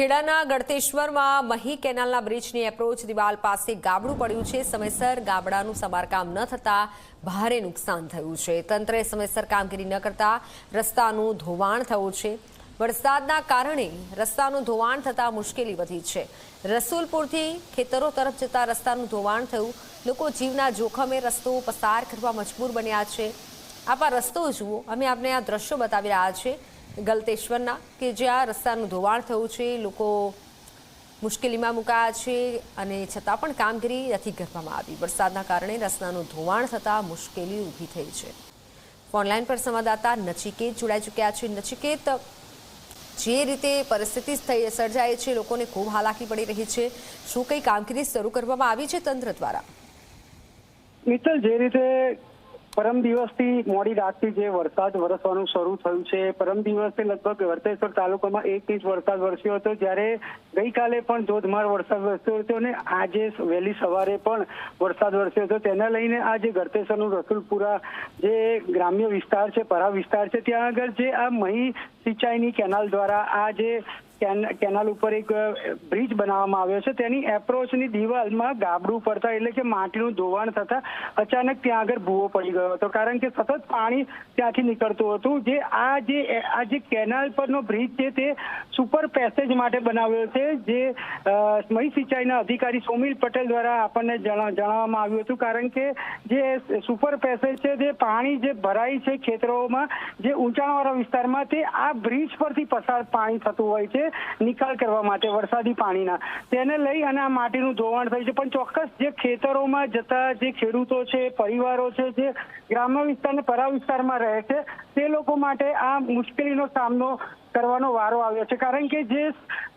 ખેડાના ગળતેશ્વરમાં મહી કેનાલના બ્રિજની એપ્રોચ દિવાલ પાસે ગાબડું પડ્યું છે। સમયસર ગાબડાનું સમારકામ ન થતા ભારે નુકસાન થયું છે। તંત્રે સમયસર કામગીરી ન કરતા રસ્તાનું ધોવાણ થયું છે। વરસાદના કારણે રસ્તાનું ધોવાણ થતા મુશ્કેલી વધી છે। રસુલપુરથી ખેતરો તરફ જતા રસ્તાનું ધોવાણ થયું। લોકો જીવના જોખમે રસ્તો પસાર કરવા મજબૂર બન્યા છે। આપ આ રસ્તો જુઓ, અમે આપને આ દ્રશ્યો બતાવી રહ્યા છે ગળતેશ્વરના કે જ્યાં રસ્તાનું ધોવાણ થયું છે। લોકો મુશ્કેલીમાં મુકાયા છે અને છતાં પણ કામગીરી નથી કરવામાં આવી। વરસાદના કારણે રસ્તાનું ધોવાણ થતાં મુશ્કેલી ઊભી થઈ છે। ફોનલાઈન પર સંવાદદાતા નચિકેત જોડાઈ ચૂક્યા છે। નચિકેત, જે રીતે પરિસ્થિતિ સર્જાય છે, લોકોને ખૂબ હાલાકી પડી રહી છે, શું કઈ કામગીરી શરૂ કરવામાં આવી છે તંત્ર દ્વારા? મિત્તલ, જે રીતે પરમ દિવસથી મોડી રાતથી જે વરસાદ વરસવાનું શરૂ થયું છે, પરમ દિવસે લગભગ ગળતેશ્વર તાલુકામાં 1 ઇંચ વરસાદ વરસ્યો હતો, જ્યારે ગઈકાલે પણ ધોધમાર વરસાદ વરસ્યો હતો અને આજે વહેલી સવારે પણ વરસાદ વરસ્યો હતો। તેના લઈને આ જે ગળતેશ્વરનું રસુલપુરા જે ગ્રામ્ય વિસ્તાર છે, પરા વિસ્તાર છે, ત્યાં આગળ જે આ મહી સિંચાઈની કેનાલ દ્વારા આ જે કેનાલ ઉપર એક બ્રિજ બનાવવામાં આવ્યો છે, તેની એપ્રોચની દિવાલમાં ગાબડું પડતા એટલે કે માટીનું ધોવાણ થતા અચાનક ત્યાં આગળ ભૂવો પડી ગયો હતો, કારણ કે સતત પાણી ત્યાંથી નીકળતું હતું। જે આ જે કેનાલ પરનો બ્રિજ છે તે સુપર પેસેજ માટે બનાવ્યો છે, જે મહી સિંચાઈના અધિકારી સોમિલ પટેલ દ્વારા આપણને જણાવવામાં આવ્યું હતું, કારણ કે જે સુપર પેસેજ છે તે પાણી જે ભરાય છે ખેતરોમાં, જે ઊંચાણવાળા વિસ્તારમાં, તે આ બ્રિજ પરથી પસાર પાણી થતું હોય છે નિકાલ કરવા માટે વરસાદી પાણીના। તેને લઈ અને આ માટીનું ધોવાણ થયું છે, પણ ચોક્કસ જે ખેતરોમાં જતા જે ખેડૂતો છે, પરિવારો છે, જે ગ્રામ્ય વિસ્તાર અને પરા વિસ્તારમાં રહે છે, તે લોકો માટે આ મુશ્કેલીનો સામનો કરવાનો વારો આવ્યો છે, કારણ કે જે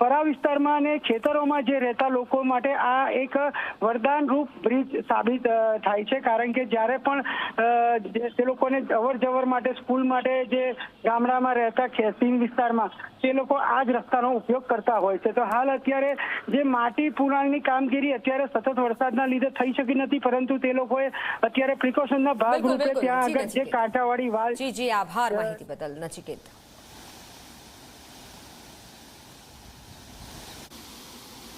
પરા વિસ્તારમાં અને ખેતરોમાં જે રહેતા લોકો માટે આ એક વરદાન રૂપ બ્રિજ સાબિત થાય છે, કારણ કે જ્યારે પણ તે લોકોને અવર જવર માટે, સ્કૂલ માટે જે ગામડામાં રહેતા ખેસીન વિસ્તારમાં તે લોકો આ જ રસ્તાનો ઉપયોગ કરતા હોય છે। તો હાલ અત્યારે જે માટી પુરાણની કામગીરી અત્યારે સતત વરસાદના લીધે થઈ શકી નથી, પરંતુ તે લોકોએ અત્યારે પ્રિકોશનના ભાગરૂપે ત્યાં આગળ જે કાંટાવાળી વાલ। જી, આભાર માહિતી બદલ નચિકેત।